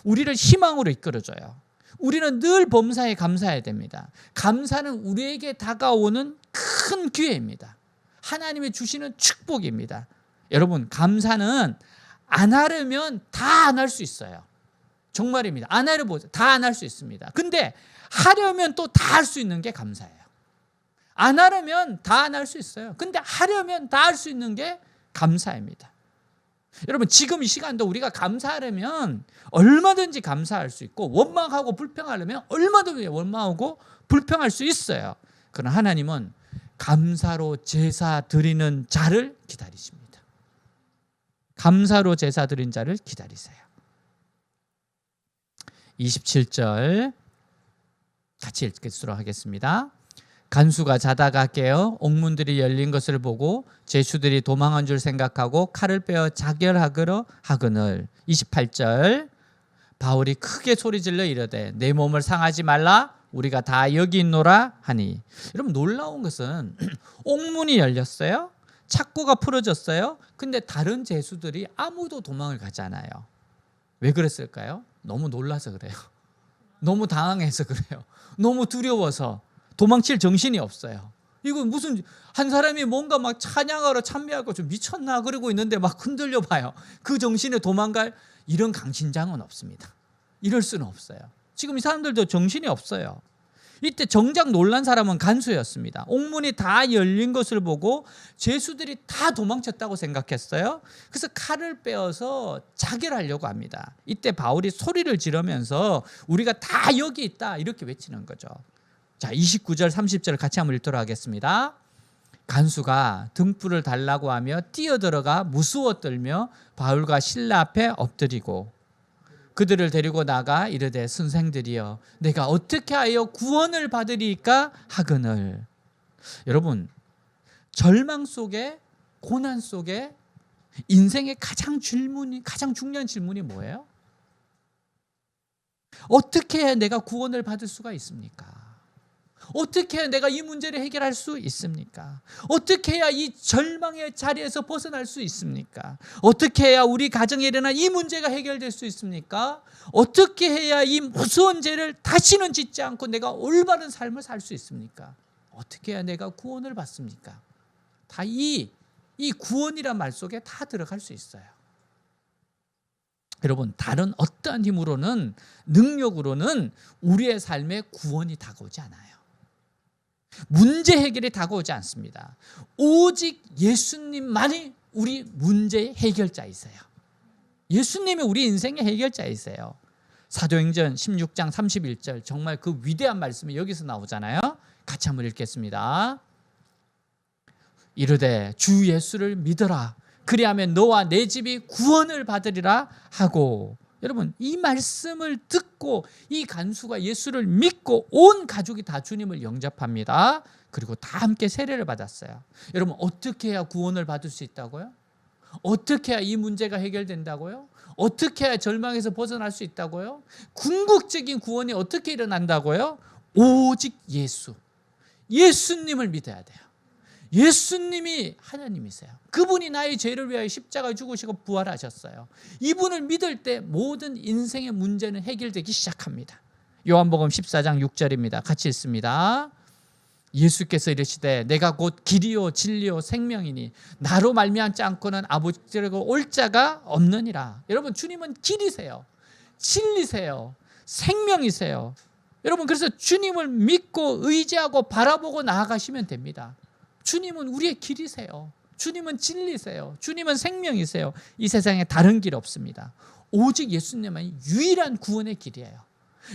우리를 희망으로 이끌어줘요. 우리는 늘 범사에 감사해야 됩니다. 감사는 우리에게 다가오는 큰 기회입니다. 하나님이 주시는 축복입니다. 여러분, 감사는 안 하려면 다 안 할 수 있어요. 정말입니다. 안 하려면 다 안 할 수 있습니다. 근데 하려면 또 다 할 수 있는 게 감사예요. 안 하려면 다 안 할 수 있어요. 근데 하려면 다 할 수 있는 게 감사입니다. 여러분, 지금 이 시간도 우리가 감사하려면 얼마든지 감사할 수 있고, 원망하고 불평하려면 얼마든지 원망하고 불평할 수 있어요. 그러나 하나님은 감사로 제사 드리는 자를 기다리십니다. 감사로 제사 드린 자를 기다리세요. 27절 같이 읽도록 하겠습니다. 간수가 자다가 깨어 옥문들이 열린 것을 보고 제수들이 도망한 줄 생각하고 칼을 빼어 자결하기로 하거늘. 28절 바울이 크게 소리질러 이르되 내 몸을 상하지 말라 우리가 다 여기 있노라 하니. 여러분, 놀라운 것은 옥문이 열렸어요. 착고가 풀어졌어요. 근데 다른 제수들이 아무도 도망을 가지 않아요. 왜 그랬을까요? 너무 놀라서 그래요. 너무 당황해서 그래요. 너무 두려워서 도망칠 정신이 없어요. 이거 무슨 한 사람이 뭔가 막 찬양하러 참배하고 좀 미쳤나 그러고 있는데 막 흔들려 봐요. 그 정신에 도망갈 이런 강심장은 없습니다. 이럴 수는 없어요. 지금 이 사람들도 정신이 없어요. 이때 정작 놀란 사람은 간수였습니다. 옥문이 다 열린 것을 보고 죄수들이 다 도망쳤다고 생각했어요. 그래서 칼을 빼어서 자결하려고 합니다. 이때 바울이 소리를 지르면서 우리가 다 여기 있다 이렇게 외치는 거죠. 자, 29절 30절 같이 한번 읽도록 하겠습니다. 간수가 등불을 달라고 하며 뛰어들어가 무서워 떨며 바울과 실라 앞에 엎드리고 그들을 데리고 나가 이르되 선생들이여 내가 어떻게 하여 구원을 받으리까 하거늘. 여러분, 절망 속에 고난 속에 인생의 가장 중요한 질문이 뭐예요? 어떻게 해야 내가 구원을 받을 수가 있습니까? 어떻게 해야 내가 이 문제를 해결할 수 있습니까? 어떻게 해야 이 절망의 자리에서 벗어날 수 있습니까? 어떻게 해야 우리 가정에 일어난 이 문제가 해결될 수 있습니까? 어떻게 해야 이 무서운 죄를 다시는 짓지 않고 내가 올바른 삶을 살 수 있습니까? 어떻게 해야 내가 구원을 받습니까? 다 이 구원이란 말 속에 다 들어갈 수 있어요. 여러분, 다른 어떠한 힘으로는 능력으로는 우리의 삶에 구원이 다가오지 않아요. 문제 해결이 다가오지 않습니다. 오직 예수님만이 우리 문제의 해결자이세요. 예수님이 우리 인생의 해결자이세요. 사도행전 16장 31절 정말 그 위대한 말씀이 여기서 나오잖아요. 같이 한번 읽겠습니다. 이르되 주 예수를 믿어라 그리하면 너와 내 집이 구원을 받으리라 하고. 여러분, 이 말씀을 듣고 이 간수가 예수를 믿고 온 가족이 다 주님을 영접합니다. 그리고 다 함께 세례를 받았어요. 여러분, 어떻게 해야 구원을 받을 수 있다고요? 어떻게 해야 이 문제가 해결된다고요? 어떻게 해야 절망에서 벗어날 수 있다고요? 궁극적인 구원이 어떻게 일어난다고요? 오직 예수님을 믿어야 돼요. 예수님이 하나님이세요. 그분이 나의 죄를 위하여 십자가에 죽으시고 부활하셨어요. 이분을 믿을 때 모든 인생의 문제는 해결되기 시작합니다. 요한복음 14장 6절입니다. 같이 읽습니다. 예수께서 이르시되 내가 곧 길이요 진리요 생명이니 나로 말미암지 않고는 아버지께로 올 자가 없느니라. 여러분, 주님은 길이세요. 진리세요. 생명이세요. 여러분, 그래서 주님을 믿고 의지하고 바라보고 나아가시면 됩니다. 주님은 우리의 길이세요. 주님은 진리세요. 주님은 생명이세요. 이 세상에 다른 길 없습니다. 오직 예수님만이 유일한 구원의 길이에요.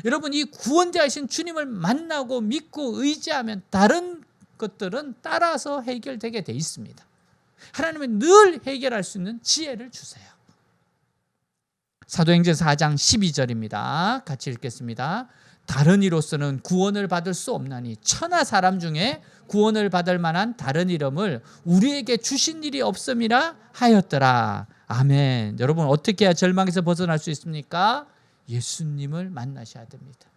여러분, 이 구원자이신 주님을 만나고 믿고 의지하면 다른 것들은 따라서 해결되게 돼 있습니다. 하나님은 늘 해결할 수 있는 지혜를 주세요. 사도행전 4장 12절입니다. 같이 읽겠습니다. 다른 이로서는 구원을 받을 수 없나니 천하 사람 중에 구원을 받을 만한 다른 이름을 우리에게 주신 일이 없음이라 하였더라. 아멘. 여러분, 어떻게 해야 절망에서 벗어날 수 있습니까? 예수님을 만나셔야 됩니다.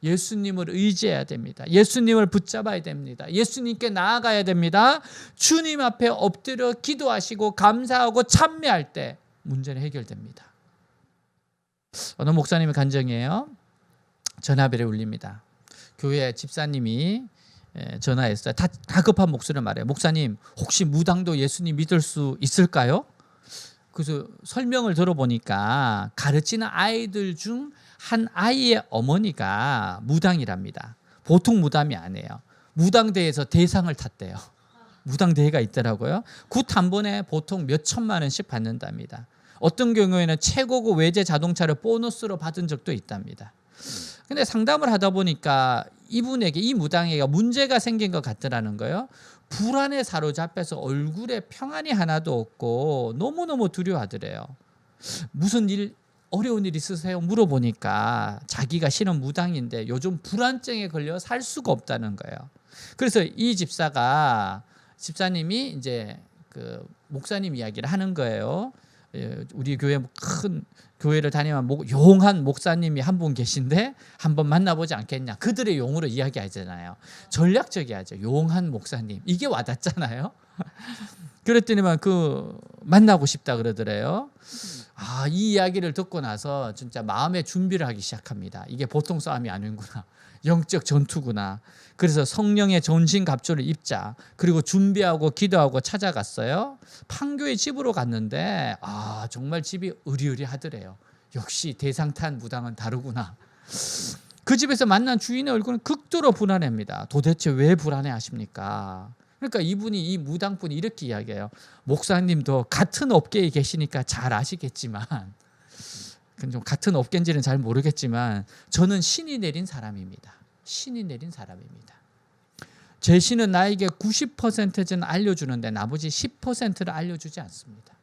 예수님을 의지해야 됩니다. 예수님을 붙잡아야 됩니다. 예수님께 나아가야 됩니다. 주님 앞에 엎드려 기도하시고 감사하고 참회할 때 문제는 해결됩니다. 어느 목사님의 간증이에요. 전화벨이 울립니다. 교회 집사님이 전화했어요. 다급한 목소리를 말해요. 목사님, 혹시 무당도 예수님 믿을 수 있을까요? 그래서 설명을 들어보니까 가르치는 아이들 중 한 아이의 어머니가 무당이랍니다. 보통 무당이 아니에요. 무당대회에서 대상을 탔대요. 무당대회가 있더라고요. 굿 한 번에 보통 몇 천만 원씩 받는답니다. 어떤 경우에는 최고급 외제 자동차를 보너스로 받은 적도 있답니다. 근데 상담을 하다 보니까 이분에게, 이 무당에게 문제가 생긴 것 같더라는 거예요. 불안에 사로잡혀서 얼굴에 평안이 하나도 없고 너무너무 두려워하더래요. 무슨 일, 어려운 일 있으세요? 물어보니까 자기가 신은 무당인데 요즘 불안증에 걸려 살 수가 없다는 거예요. 그래서 이 집사님이 이제 그 목사님 이야기를 하는 거예요. 우리 교회 큰 교회를 다니면 용한 목사님이 한 분 계신데 한번 만나보지 않겠냐. 그들의 용으로 이야기하잖아요. 전략적이야죠. 용한 목사님. 이게 와닿잖아요. 그랬더니만 만나고 싶다 그러더래요. 이 이야기를 듣고 나서 진짜 마음의 준비를 하기 시작합니다. 이게 보통 싸움이 아니구나. 영적 전투구나. 그래서 성령의 전신갑주를 입자. 그리고 준비하고 기도하고 찾아갔어요. 판교의 집으로 갔는데 정말 집이 으리으리하더래요. 역시 대상탄 무당은 다르구나. 그 집에서 만난 주인의 얼굴은 극도로 불안합니다. 도대체 왜 불안해하십니까? 그러니까 이 무당분이 이렇게 이야기해요. 목사님도 같은 업계에 계시니까 잘 아시겠지만, 좀 같은 업계인지는 잘 모르겠지만 저는 신이 내린 사람입니다. 신이 내린 사람입니다. 제 신은 나에게 90%는 알려주는데 나머지 10%를 알려주지 않습니다.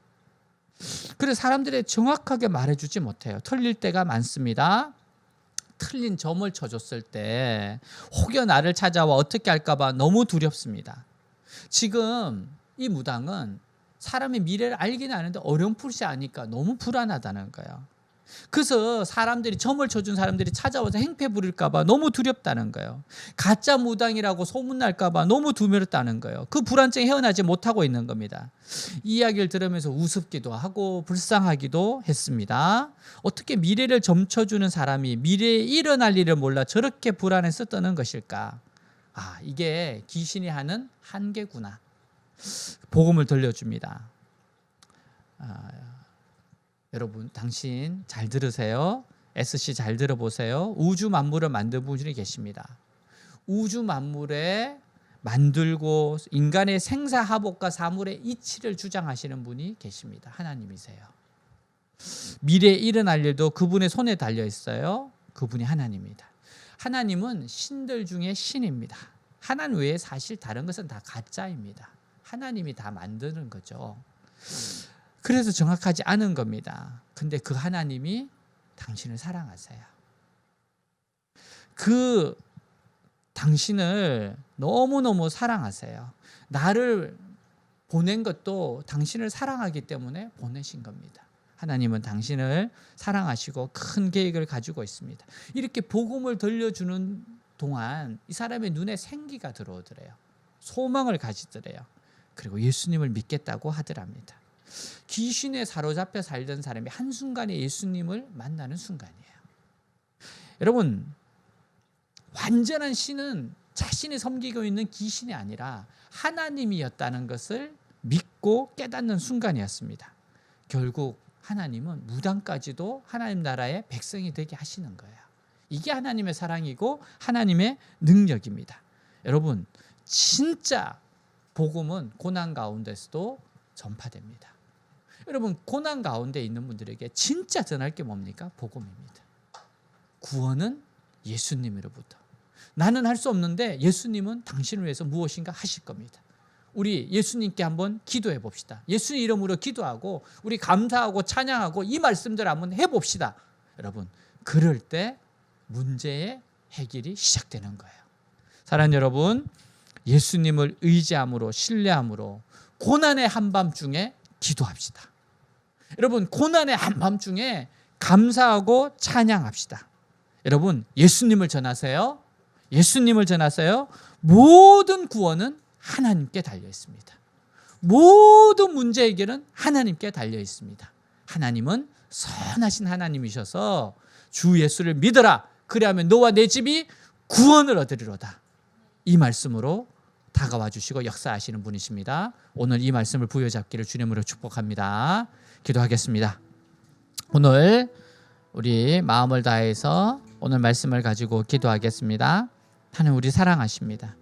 그래서 사람들이 정확하게 말해주지 못해요. 틀릴 때가 많습니다. 틀린 점을 쳐줬을 때 혹여 나를 찾아와 어떻게 할까 봐 너무 두렵습니다. 지금 이 무당은 사람의 미래를 알긴 아는데 어렴풋이 아니까 너무 불안하다는 거예요. 그래서 사람들이, 점을 쳐준 사람들이 찾아와서 행패 부릴까 봐 너무 두렵다는 거예요. 가짜 무당이라고 소문날까 봐 너무 두렵다는 거예요. 그 불안증에 헤어나지 못하고 있는 겁니다. 이 이야기를 들으면서 우습기도 하고 불쌍하기도 했습니다. 어떻게 미래를 점쳐주는 사람이 미래에 일어날 일을 몰라 저렇게 불안해서 떠는 것일까? 이게 귀신이 하는 한계구나. 복음을 들려줍니다. 여러분, 당신 잘 들으세요. SC 잘 들어보세요. 우주 만물을 만든 분이 계십니다. 우주 만물에 만들고 인간의 생사화복과 사물의 이치를 주장하시는 분이 계십니다. 하나님이세요. 미래에 일어날 일도 그분의 손에 달려 있어요. 그분이 하나님입니다. 하나님은 신들 중에 신입니다. 하나님 외에 사실 다른 것은 다 가짜입니다. 하나님이 다 만드는 거죠. 그래서 정확하지 않은 겁니다. 근데 그 하나님이 당신을 사랑하세요. 그 당신을 너무너무 사랑하세요. 나를 보낸 것도 당신을 사랑하기 때문에 보내신 겁니다. 하나님은 당신을 사랑하시고 큰 계획을 가지고 있습니다. 이렇게 복음을 들려주는 동안 이 사람의 눈에 생기가 들어오더래요. 소망을 가지더래요. 그리고 예수님을 믿겠다고 하더랍니다. 귀신에 사로잡혀 살던 사람이 한순간에 예수님을 만나는 순간이에요. 여러분, 완전한 신은 자신이 섬기고 있는 귀신이 아니라 하나님이었다는 것을 믿고 깨닫는 순간이었습니다. 결국 하나님은 무당까지도 하나님 나라의 백성이 되게 하시는 거예요. 이게 하나님의 사랑이고 하나님의 능력입니다. 여러분, 진짜 복음은 고난 가운데서도 전파됩니다. 여러분, 고난 가운데 있는 분들에게 진짜 전할 게 뭡니까? 복음입니다. 구원은 예수님으로부터. 나는 할 수 없는데 예수님은 당신을 위해서 무엇인가 하실 겁니다. 우리 예수님께 한번 기도해 봅시다. 예수 이름으로 기도하고 우리 감사하고 찬양하고 이 말씀들 한번 해봅시다. 여러분, 그럴 때 문제의 해결이 시작되는 거예요. 사랑하는 여러분, 예수님을 의지함으로 신뢰함으로 고난의 한밤중에 기도합시다. 여러분, 고난의 한밤중에 감사하고 찬양합시다. 여러분, 예수님을 전하세요. 예수님을 전하세요. 모든 구원은 하나님께 달려 있습니다. 모든 문제 해결은 하나님께 달려 있습니다. 하나님은 선하신 하나님이셔서 주 예수를 믿어라. 그리하면 너와 내 집이 구원을 얻으리로다. 이 말씀으로 다가와 주시고 역사하시는 분이십니다. 오늘 이 말씀을 부여잡기를 주님으로 축복합니다. 기도하겠습니다. 오늘 우리 마음을 다해서 오늘 말씀을 가지고 기도하겠습니다. 하나님, 우리 사랑하십니다.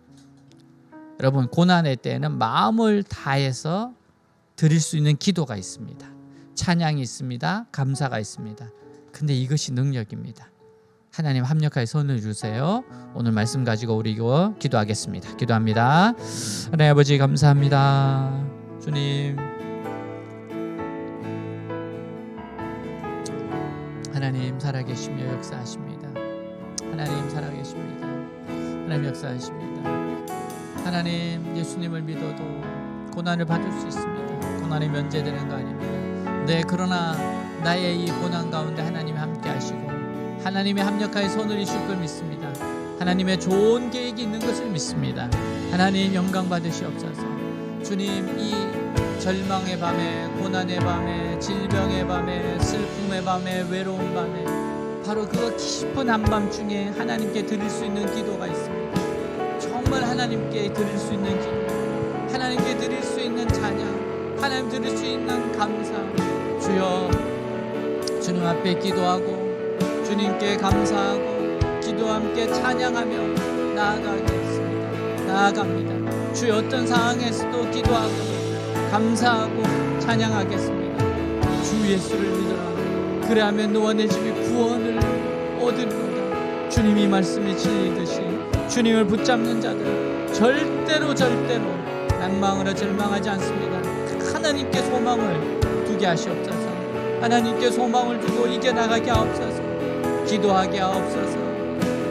여러분, 고난의 때에는 마음을 다해서 드릴 수 있는 기도가 있습니다. 찬양이 있습니다. 감사가 있습니다. 근데 이것이 능력입니다. 하나님, 합력하여 손을 주세요. 오늘 말씀 가지고 우리 기도하겠습니다. 기도합니다. 하나님 아버지, 감사합니다. 주님, 하나님 살아계시며 역사하십니다. 하나님 살아계십니다. 하나님 역사하십니다. 하나님, 예수님을 믿어도 고난을 받을 수 있습니다. 고난이 면제되는 거 아닙니다. 네, 그러나 나의 이 고난 가운데 하나님이 함께 하시고 하나님의 합력하여 손을 이실 걸 믿습니다. 하나님의 좋은 계획이 있는 것을 믿습니다. 하나님 영광 받으시옵소서. 주님, 이 절망의 밤에, 고난의 밤에, 질병의 밤에, 슬픔의 밤에, 외로운 밤에 바로 그 깊은 한밤중에 하나님께 드릴 수 있는 기도가 있습니다. 정말 하나님께 드릴 수 있는 기도, 하나님께 드릴 수 있는 찬양, 하나님 드릴 수 있는 감사. 주여, 주님 앞에 기도하고 주님께 감사하고 기도와 함께 찬양하며 나아가겠습니다. 나아갑니다. 주여, 어떤 상황에서도 기도하고 감사하고 찬양하겠습니다. 주 예수를 믿어라. 그래야면 너와 내 집이 구원을 얻으리로다. 주님이 말씀이 진리듯이 주님을 붙잡는 자들 절대로 낭망으로 절망하지 않습니다. 하나님께 소망을 두게 하시옵소서. 하나님께 소망을 두고 이겨나가게 하옵소서. 기도하게 하옵소서.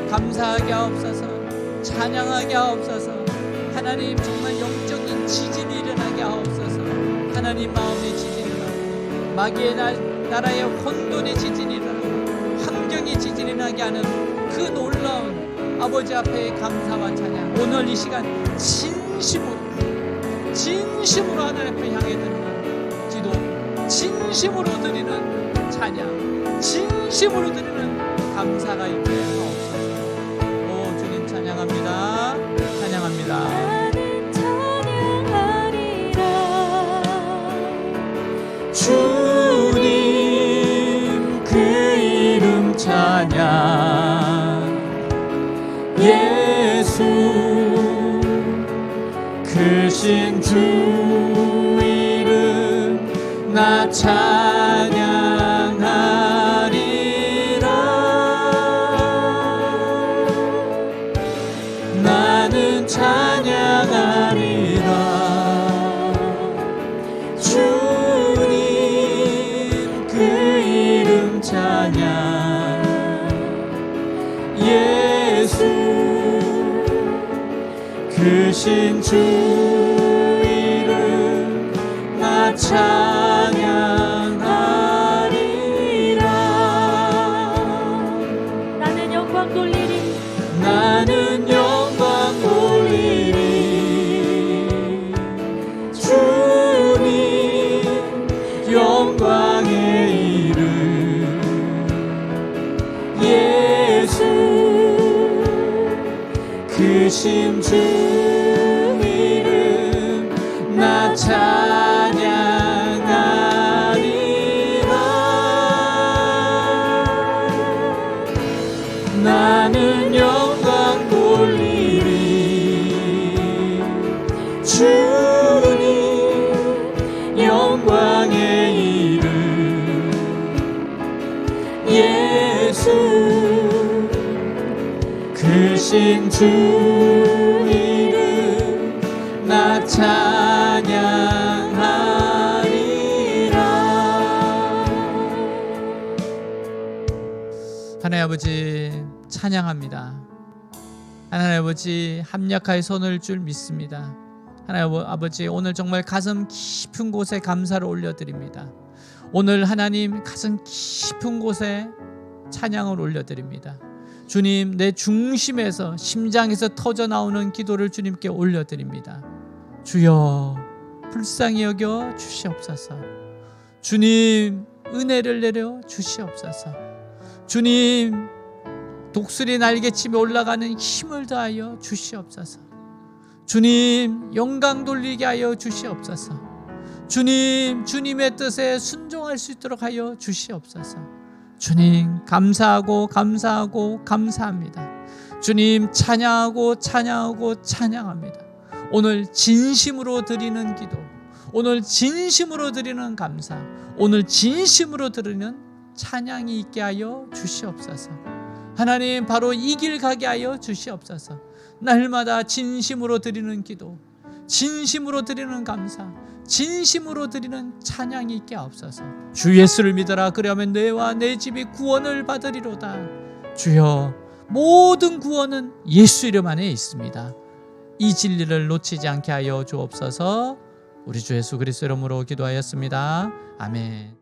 감사하게 하옵소서. 찬양하게 하옵소서. 하나님, 정말 영적인 지진이 일어나게 하옵소서. 하나님, 마음의 지진이 일어나고 마귀의 나라의 혼돈의 지진이 일어나고 환경의 지진이 나게 하는 그 놀라운 아버지 앞에 감사와 찬양, 오늘 이 시간 진심으로 하나님 앞에 향해 드리는 기도, 진심으로 드리는 찬양, 진심으로 드리는 감사가 있게 하옵소서. 오 주님, 찬양합니다. 찬양합니다. 나는 찬양하리라. 주님 그 이름 찬양, 예수 크신 주 이름 나 찬양하리라. 나는 찬양하리라. 주님 그 이름 찬양, 예수 크신 주 이름 나 찬양하리라. 나는 영광 돌리리. 나는 영광 돌리리. 주님 영광의 이름, 예수 크신 주 이름 나 찬양하리라. 나는 영광 돌리리. 주님 영광의 이름, 예수 크신 주 이름 나 찬양하리라. 하나님 아버지 찬양합니다. 하나님 아버지 합력하여 손을 줄 믿습니다. 하나님 아버지 오늘 정말 가슴 깊은 곳에 감사를 올려드립니다. 오늘 하나님 가슴 깊은 곳에 찬양을 올려드립니다. 주님, 내 중심에서 심장에서 터져 나오는 기도를 주님께 올려드립니다. 주여 불쌍히 여겨 주시옵소서. 주님 은혜를 내려 주시옵소서. 주님 독수리 날개치며 올라가는 힘을 더하여 주시옵소서. 주님 영광 돌리게 하여 주시옵소서. 주님 주님의 뜻에 순종할 수 있도록 하여 주시옵소서. 주님 감사하고 감사하고 감사합니다. 주님 찬양하고 찬양하고 찬양합니다. 오늘 진심으로 드리는 기도, 오늘 진심으로 드리는 감사, 오늘 진심으로 드리는 찬양이 있게 하여 주시옵소서. 하나님 바로 이 길 가게 하여 주시옵소서. 날마다 진심으로 드리는 기도, 진심으로 드리는 감사, 진심으로 드리는 찬양이 있게 하옵소서. 주 예수를 믿어라. 그러면 내와 내 집이 구원을 받으리로다. 주여 모든 구원은 예수 이름 안에 있습니다. 이 진리를 놓치지 않게 하여 주옵소서. 우리 주 예수 그리스도 이름으로 기도하였습니다. 아멘.